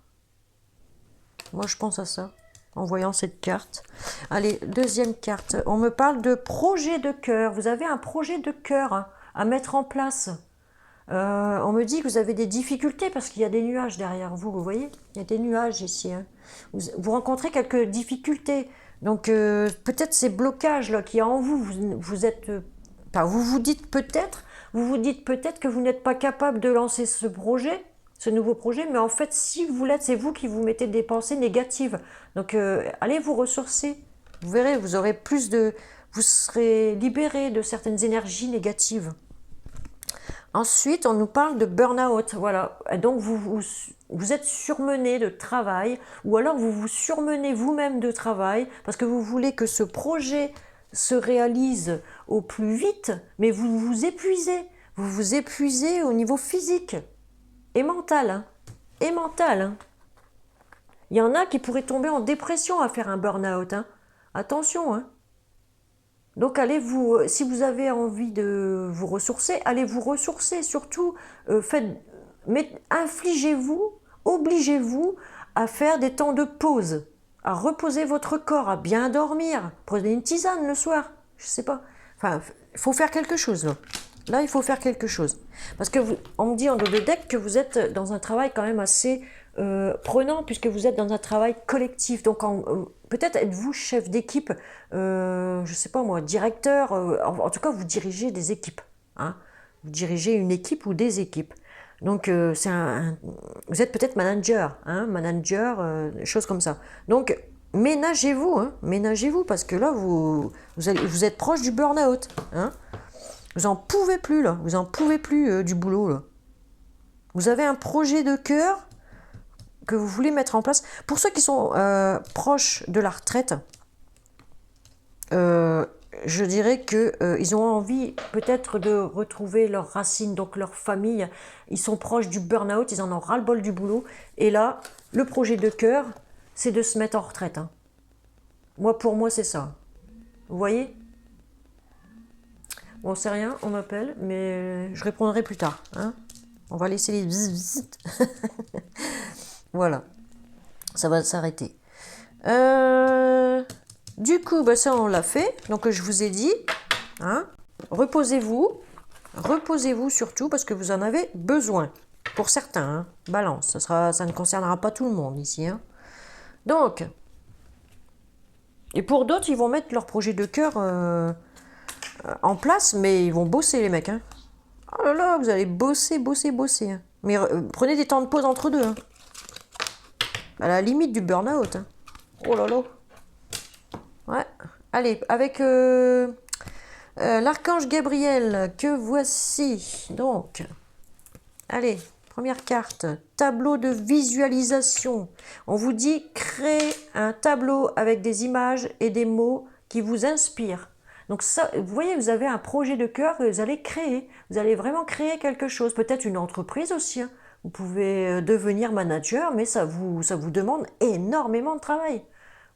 Moi je pense à ça, en voyant cette carte. Allez, deuxième carte. On me parle de projet de cœur. Vous avez un projet de cœur hein, à mettre en place. On me dit que vous avez des difficultés parce qu'il y a des nuages derrière vous, vous voyez? Il y a des nuages ici. Hein. Vous rencontrez quelques difficultés. Donc peut-être ces blocages là qu'il y a en vous, vous êtes... Enfin, vous vous dites peut-être que vous n'êtes pas capable de lancer ce projet, ce nouveau projet, mais en fait si vous l'êtes, c'est vous qui vous mettez des pensées négatives. Donc allez vous ressourcer. Vous verrez, vous aurez plus de... Vous serez libéré de certaines énergies négatives. Ensuite, on nous parle de burn-out. Voilà. Donc, vous êtes surmené de travail ou alors vous vous surmenez vous-même de travail parce que vous voulez que ce projet se réalise au plus vite, mais vous vous épuisez. Vous vous épuisez au niveau physique et mental. Hein. Et mental. Hein. Il y en a qui pourraient tomber en dépression à faire un burn-out. Hein. Attention, hein. Donc si vous avez envie de vous ressourcer, allez vous ressourcer. Surtout, infligez-vous, obligez-vous à faire des temps de pause, à reposer votre corps, à bien dormir. Prenez une tisane le soir, je sais pas. Enfin, il faut faire quelque chose, là. Là, il faut faire quelque chose. Parce que on me dit en dos de deck que vous êtes dans un travail quand même assez prenant, puisque vous êtes dans un travail collectif. Donc, peut-être êtes-vous chef d'équipe, je ne sais pas moi, directeur, en tout cas, vous dirigez des équipes. Hein. Vous dirigez une équipe ou des équipes. Donc, vous êtes peut-être manager, hein, choses comme ça. Donc, ménagez-vous, hein, ménagez-vous, parce que là, vous êtes proche du burn-out. Hein. Vous en pouvez plus, là. Vous en pouvez plus du boulot, là. Vous avez un projet de cœur que vous voulez mettre en place. Pour ceux qui sont proches de la retraite, je dirais qu'ils ont envie peut-être de retrouver leurs racines, donc leur famille. Ils sont proches du burn-out, ils en ont ras-le-bol du boulot. Et là, le projet de cœur, c'est de se mettre en retraite. Hein. Pour moi, c'est ça. Vous voyez ? Bon, c'est rien, on m'appelle, mais je répondrai plus tard. Hein. On va laisser les visites. Voilà, ça va s'arrêter. Du coup, ça on l'a fait. Donc je vous ai dit, hein, reposez-vous surtout parce que vous en avez besoin. Pour certains, hein, balance, ça ne concernera pas tout le monde ici. Hein. Donc, et pour d'autres, ils vont mettre leur projet de cœur en place, mais ils vont bosser les mecs. Hein. Oh là là, vous allez bosser. Hein. Mais prenez des temps de pause entre deux. Hein. À la limite du burn-out. Hein. Oh là là. Ouais. Allez, avec l'archange Gabriel, que voici. Donc, allez, première carte. Tableau de visualisation. On vous dit, créez un tableau avec des images et des mots qui vous inspirent. Donc ça, vous voyez, vous avez un projet de cœur que vous allez créer. Vous allez vraiment créer quelque chose. Peut-être une entreprise aussi. Hein. Vous pouvez devenir manager, mais ça vous demande énormément de travail.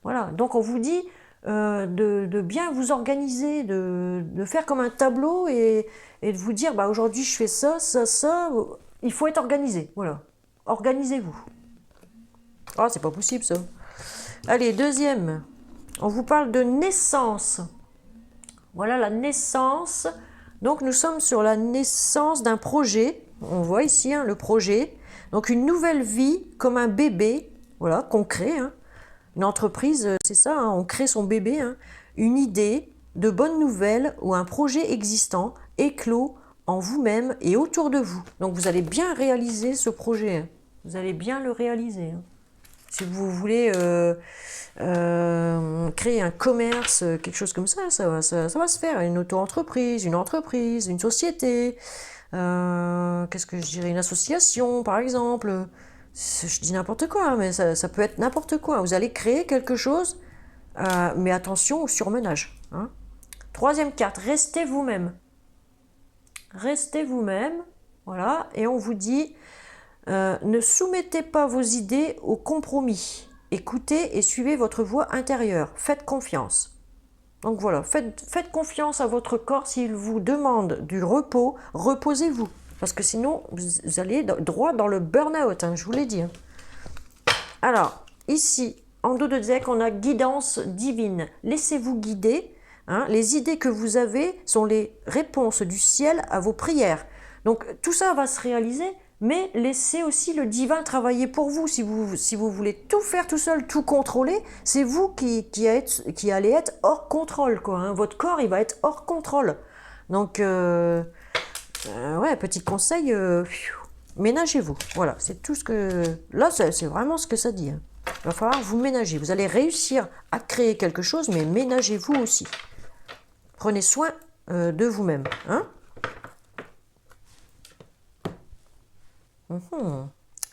Voilà. Donc on vous dit de bien vous organiser, de faire comme un tableau et de vous dire, aujourd'hui je fais ça. Il faut être organisé. Voilà. Organisez-vous. Ah, c'est pas possible ça. Allez, deuxième. On vous parle de naissance. Voilà la naissance. Donc nous sommes sur la naissance d'un projet. On voit ici hein, le projet. Donc une nouvelle vie comme un bébé. Voilà, qu'on crée. Hein. Une entreprise, c'est ça, hein, on crée son bébé. Hein. Une idée de bonne nouvelle ou un projet existant éclos en vous-même et autour de vous. Donc vous allez bien réaliser ce projet. Hein. Vous allez bien le réaliser. Hein. Si vous voulez créer un commerce, quelque chose comme ça, ça va se faire. Une auto-entreprise, une société, qu'est-ce que je dirais, une association par exemple. Je dis n'importe quoi, mais ça peut être n'importe quoi. Vous allez créer quelque chose, mais attention au surmenage. Hein. Troisième carte, restez vous-même. Restez vous-même, voilà, et on vous dit... ne soumettez pas vos idées au compromis. Écoutez et suivez votre voix intérieure. Faites confiance. Donc voilà, faites confiance à votre corps. S'il vous demande du repos, reposez-vous. Parce que sinon, vous allez droit dans le burn-out, hein, je vous l'ai dit. Hein. Alors, ici, en dos de deck, on a guidance divine. Laissez-vous guider. Hein. Les idées que vous avez sont les réponses du ciel à vos prières. Donc tout ça va se réaliser. Mais laissez aussi le divin travailler pour vous. Si vous voulez tout faire tout seul, tout contrôler, c'est vous qui allez être hors contrôle. Quoi, hein. Votre corps, il va être hors contrôle. Donc, ouais, petit conseil, ménagez-vous. Voilà, c'est tout ce que... Là, c'est vraiment ce que ça dit. Hein. Il va falloir vous ménager. Vous allez réussir à créer quelque chose, mais ménagez-vous aussi. Prenez soin de vous-même. Hein.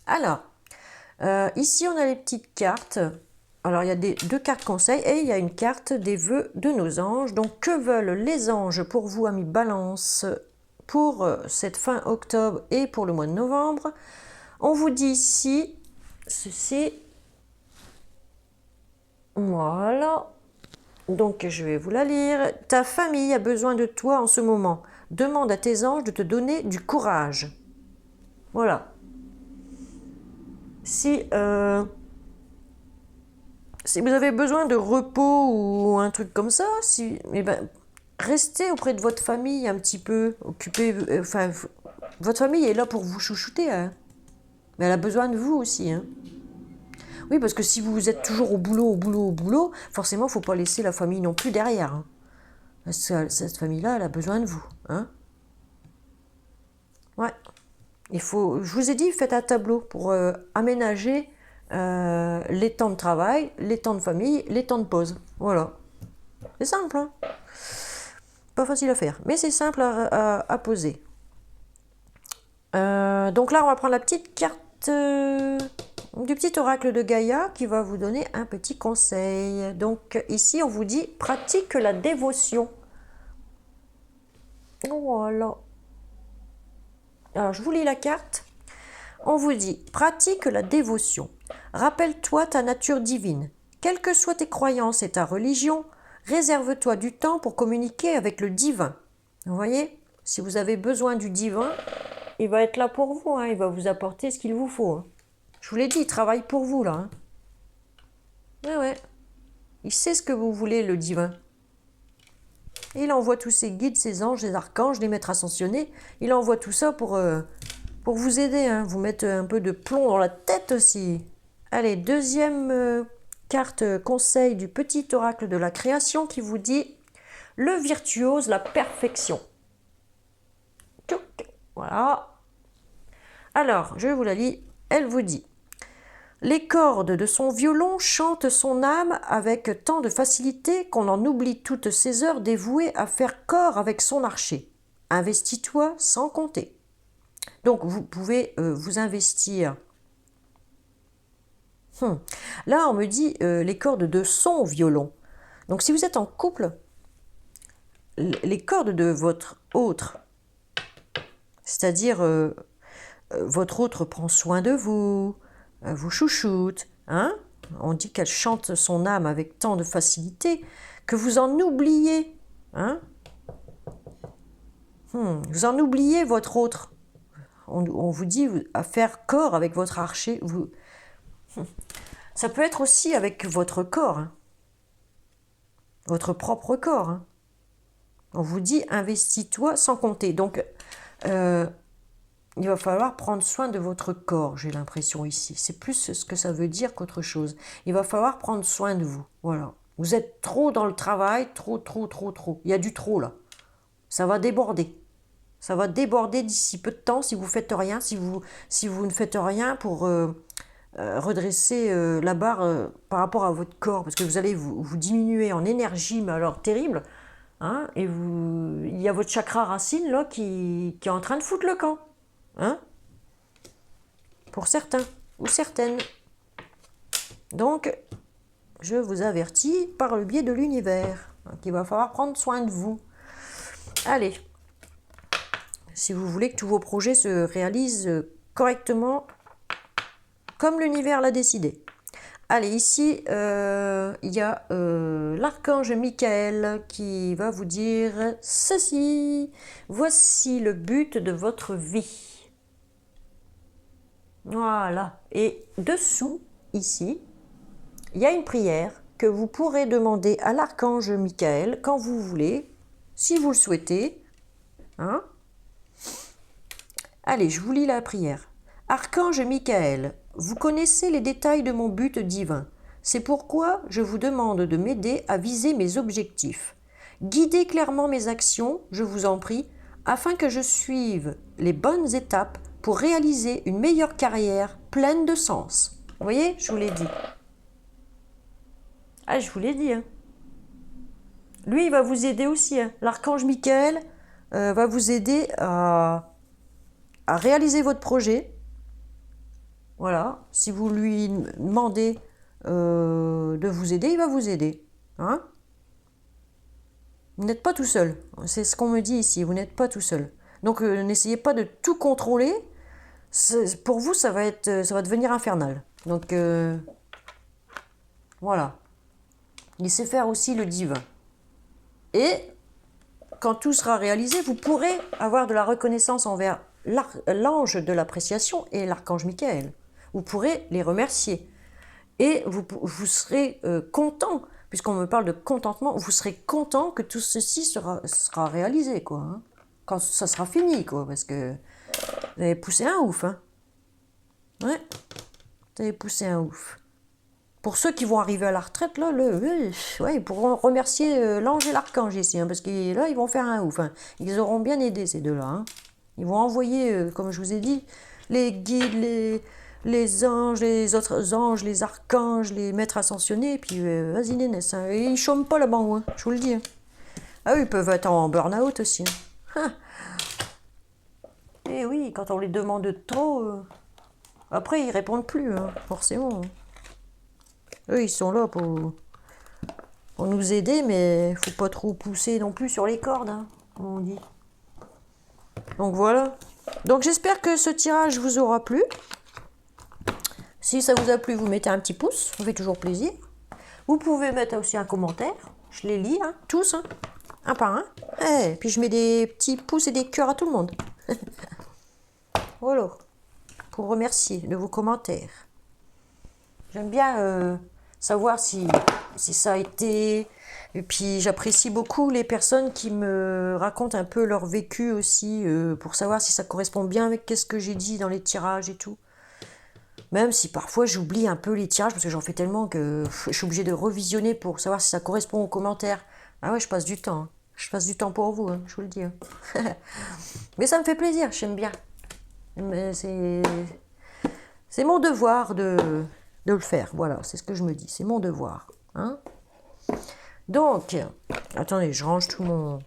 Alors, ici on a les petites cartes. Alors il y a deux cartes conseils et il y a une carte des vœux de nos anges. Donc que veulent les anges pour vous, amis Balance, pour cette fin octobre et pour le mois de novembre? On vous dit ici, ceci. Voilà. Donc je vais vous la lire. Ta famille a besoin de toi en ce moment. Demande à tes anges de te donner du courage. Voilà. Si vous avez besoin de repos ou un truc comme ça, restez auprès de votre famille un petit peu, occupez, enfin, votre famille est là pour vous chouchouter, hein. Mais elle a besoin de vous aussi, hein. Oui, parce que si vous êtes toujours au boulot, au boulot, au boulot, forcément, il ne faut pas laisser la famille non plus derrière, hein. Cette famille-là, elle a besoin de vous, hein. Ouais. Il faut, je vous ai dit, faites un tableau pour aménager les temps de travail, les temps de famille, les temps de pause. Voilà. C'est simple, hein. Pas facile à faire, mais c'est simple à poser. Donc là, on va prendre la petite carte du petit oracle de Gaïa qui va vous donner un petit conseil. Donc ici, on vous dit, pratique la dévotion. Voilà. Alors, je vous lis la carte. On vous dit, pratique la dévotion. Rappelle-toi ta nature divine. Quelles que soient tes croyances et ta religion, réserve-toi du temps pour communiquer avec le divin. Vous voyez, si vous avez besoin du divin, il va être là pour vous, hein. Il va vous apporter ce qu'il vous faut, hein. Je vous l'ai dit, il travaille pour vous, là, hein. Ouais, ouais. Il sait ce que vous voulez, le divin. Il envoie tous ses guides, ses anges, ses archanges, les maîtres ascensionnés. Il envoie tout ça pour vous aider, hein, vous mettre un peu de plomb dans la tête aussi. Allez, deuxième carte conseil du petit oracle de la création qui vous dit « Le virtuose, la perfection ». Voilà. Alors, je vous la lis. Elle vous dit « Les cordes de son violon chantent son âme avec tant de facilité qu'on en oublie toutes ces heures dévouées à faire corps avec son archer. Investis-toi sans compter. » Donc, vous pouvez vous investir. Là, on me dit les cordes de son violon. Donc, si vous êtes en couple, les cordes de votre autre, c'est-à-dire votre autre prend soin de vous, vous chouchoute, hein? On dit qu'elle chante son âme avec tant de facilité que vous en oubliez, hein? Vous en oubliez votre autre. On vous dit à faire corps avec votre archer. Ça peut être aussi avec votre corps, hein. Votre propre corps, hein. On vous dit investis-toi sans compter. Donc, il va falloir prendre soin de votre corps, j'ai l'impression ici. C'est plus ce que ça veut dire qu'autre chose. Il va falloir prendre soin de vous. Voilà. Vous êtes trop dans le travail, trop. Il y a du trop là. Ça va déborder. Ça va déborder d'ici peu de temps si vous faites rien, si vous ne faites rien pour redresser la barre par rapport à votre corps, parce que vous allez vous diminuer en énergie, mais alors terrible, hein, et il y a votre chakra racine là qui est en train de foutre le camp, hein, pour certains ou certaines. Donc, je vous avertis par le biais de l'univers qu'il va falloir prendre soin de vous. Allez. Si vous voulez que tous vos projets se réalisent correctement, comme l'univers l'a décidé. Allez, ici, il y a l'archange Michael qui va vous dire ceci. Voici le but de votre vie. Voilà. Et dessous, ici, il y a une prière que vous pourrez demander à l'archange Michael quand vous voulez, si vous le souhaitez, hein. Allez, je vous lis la prière. Archange Michael, vous connaissez les détails de mon but divin. C'est pourquoi je vous demande de m'aider à viser mes objectifs. Guidez clairement mes actions, je vous en prie, afin que je suive les bonnes étapes pour réaliser une meilleure carrière pleine de sens. Vous voyez, je vous l'ai dit. Ah, je vous l'ai dit, hein. Lui, il va vous aider aussi, hein. L'archange Michael va vous aider à réaliser votre projet. Voilà, si vous lui demandez de vous aider, il va vous aider, hein. Vous n'êtes pas tout seul, c'est ce qu'on me dit ici, vous n'êtes pas tout seul. Donc n'essayez pas de tout contrôler, pour vous ça va devenir infernal. Donc voilà, laissez faire aussi le divin. Et quand tout sera réalisé, vous pourrez avoir de la reconnaissance envers l'ange de l'appréciation et l'archange Michael. Vous pourrez les remercier. Et vous serez content, puisqu'on me parle de contentement, vous serez content que tout ceci sera réalisé, quoi. Hein, quand ça sera fini, quoi, parce que vous avez poussé un ouf, hein. Ouais, vous avez poussé un ouf. Pour ceux qui vont arriver à la retraite, là, ouais, ils pourront remercier l'ange et l'archange ici, hein, parce que là, ils vont faire un ouf. Hein. Ils auront bien aidé, ces deux-là. Hein. Ils vont envoyer, comme je vous ai dit, les guides, les anges, les autres anges, les archanges, les maîtres ascensionnés, et puis vas-y, Nénès. Hein. Et ils ne chôment pas là-bas, hein, je vous le dis. Hein. Ah oui, ils peuvent être en burn-out aussi. Hein. Et oui, quand on les demande trop, après, ils répondent plus, hein, forcément. Eux, ils sont là pour nous aider, mais il ne faut pas trop pousser non plus sur les cordes, hein, comme on dit. Donc voilà. Donc j'espère que ce tirage vous aura plu. Si ça vous a plu, vous mettez un petit pouce, ça fait toujours plaisir. Vous pouvez mettre aussi un commentaire, je les lis, hein, tous, hein, un par un. Et puis je mets des petits pouces et des cœurs à tout le monde. Voilà, pour remercier de vos commentaires. J'aime bien savoir si ça a été... Et puis j'apprécie beaucoup les personnes qui me racontent un peu leur vécu aussi, pour savoir si ça correspond bien avec ce que j'ai dit dans les tirages et tout. Même si parfois j'oublie un peu les tirages, parce que j'en fais tellement que je suis obligée de revisionner pour savoir si ça correspond aux commentaires. Ah ouais, je passe du temps. Hein. Je passe du temps pour vous, hein, je vous le dis. Hein. Mais ça me fait plaisir, j'aime bien. C'est mon devoir de le faire. Voilà, c'est ce que je me dis. C'est mon devoir. Hein. Donc, attendez, je range tout mon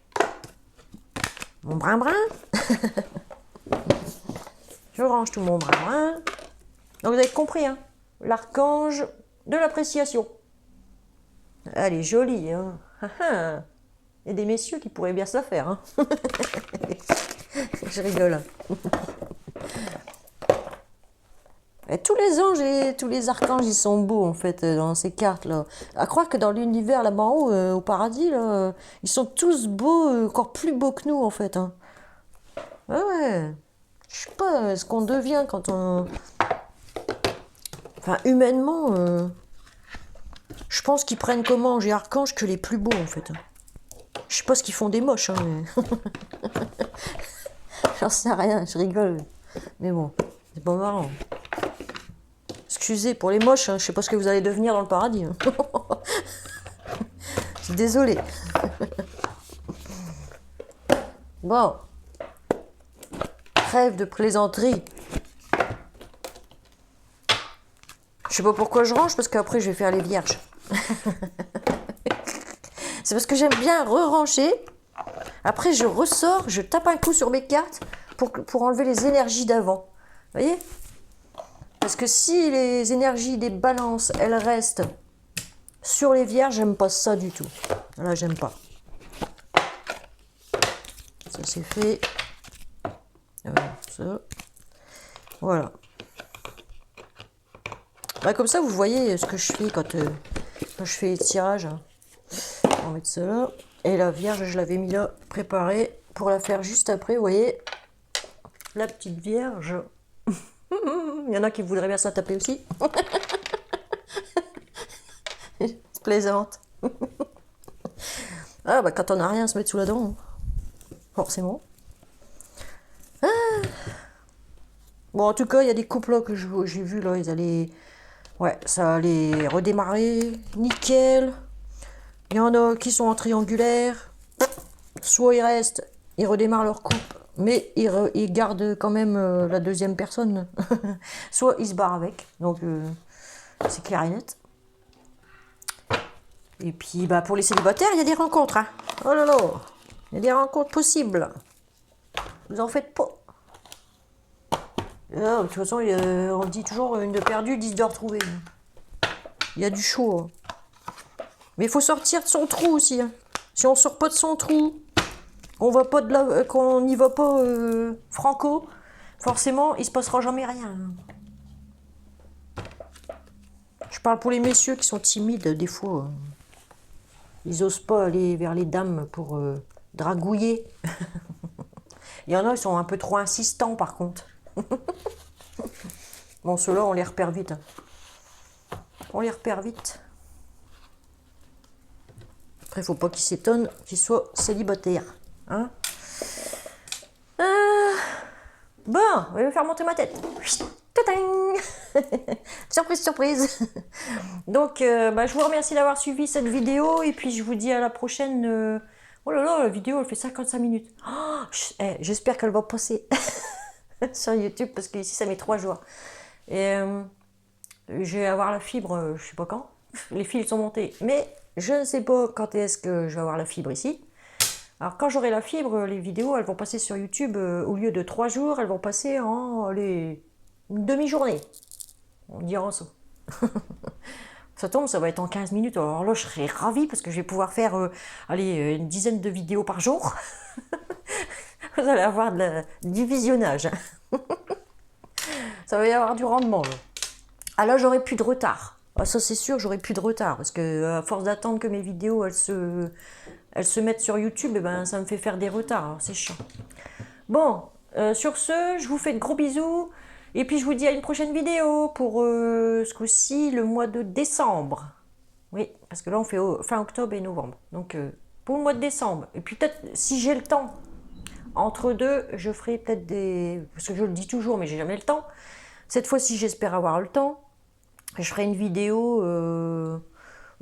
brin-brin. Je range tout mon brin-brin. Donc, vous avez compris, hein, l'archange de l'appréciation. Elle est jolie, hein. Il y a des messieurs qui pourraient bien se la faire, hein. Je rigole. Et tous les anges et tous les archanges, ils sont beaux, en fait, dans ces cartes-là. À croire que dans l'univers, là-bas en haut, au paradis, là, ils sont tous beaux, encore plus beaux que nous, en fait. Hein. Ouais. Je sais pas ce qu'on devient quand on... Enfin, humainement, je pense qu'ils prennent comme ange et archange que les plus beaux, en fait. Je sais pas ce qu'ils font des moches, hein, mais... J'en sais rien, je rigole. Mais bon, c'est pas marrant. Excusez pour les moches, hein, je sais pas ce que vous allez devenir dans le paradis. Hein. Je suis désolée. Bon. Trêve de plaisanterie. Je sais pas pourquoi je range, parce qu'après je vais faire les vierges. C'est parce que j'aime bien re-ranger. Après je ressors, je tape un coup sur mes cartes pour enlever les énergies d'avant. Vous voyez ? Parce que si les énergies des balances, elles restent sur les vierges, j'aime pas ça du tout. Là, j'aime pas. Ça, c'est fait. Ça. Voilà. Bah, comme ça, vous voyez ce que je fais quand je fais les tirages. On va mettre ça là. Et la vierge, je l'avais mis là, préparée pour la faire juste après. Vous voyez, la petite vierge. Il y en a qui voudraient bien s'en taper aussi. Je plaisante. Ah bah quand on n'a rien à se mettre sous la dent, forcément. Ah. Bon en tout cas il y a des couples là que j'ai vu là, ils allaient... Ouais, ça allait redémarrer, nickel. Il y en a qui sont en triangulaire. Soit ils restent, ils redémarrent leur couple. Mais ils gardent quand même la deuxième personne. Soit ils se barrent avec. Donc, c'est clair et net. Et puis, bah, pour les célibataires, il y a des rencontres. Hein. Oh là là. Il y a des rencontres possibles. Vous en faites pas. Ah, de toute façon, on dit toujours une de perdue, 10 de retrouvée. Il y a du chaud. Hein. Mais il faut sortir de son trou aussi. Hein. Si on sort pas de son trou... qu'on n'y va pas franco, forcément, il se passera jamais rien. Je parle pour les messieurs qui sont timides, des fois. Ils osent pas aller vers les dames pour dragouiller. Il y en a, ils sont un peu trop insistants, par contre. Bon, ceux-là, on les repère vite. Hein. On les repère vite. Après, faut pas qu'il s'étonne qu'il soit célibataire. Hein. Bon, on va faire monter ma tête. Surprise, surprise. Donc, je vous remercie d'avoir suivi cette vidéo. Et puis, je vous dis à la prochaine. Oh là là, la vidéo, elle fait 55 minutes. Oh, j'espère qu'elle va passer sur YouTube, parce que ici, ça met 3 jours. Et je vais avoir la fibre, je sais pas quand. Les fils sont montés. Mais je ne sais pas quand est-ce que je vais avoir la fibre ici. Alors quand j'aurai la fibre, les vidéos, elles vont passer sur YouTube, au lieu de 3 jours, elles vont passer en une demi-journée. On dira ça. Ça tombe, ça va être en 15 minutes. Alors là, je serai ravie parce que je vais pouvoir faire une dizaine de vidéos par jour. Vous allez avoir du visionnage. Ça va y avoir du rendement. Là. Ah là, j'aurai plus de retard. Ah, ça, c'est sûr, j'aurai plus de retard. Parce que à force d'attendre que mes vidéos, elles se mettent sur YouTube, et ben, ça me fait faire des retards. C'est chiant. Bon, sur ce, je vous fais de gros bisous. Et puis, je vous dis à une prochaine vidéo pour ce coup-ci, le mois de décembre. Oui, parce que là, on fait fin octobre et novembre. Donc, pour le mois de décembre. Et puis, peut-être, si j'ai le temps, entre deux, je ferai peut-être des... Parce que je le dis toujours, mais j'ai jamais le temps. Cette fois-ci, j'espère avoir le temps. Je ferai une vidéo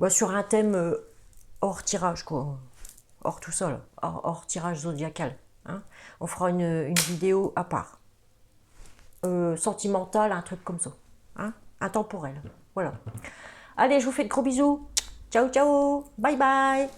sur un thème hors tirage, quoi. Hors tout ça, là. Hors tirage zodiacal. Hein. On fera une vidéo à part. Sentimentale, un truc comme ça. Hein. Intemporel. Voilà. Allez, je vous fais de gros bisous. Ciao, ciao. Bye, bye.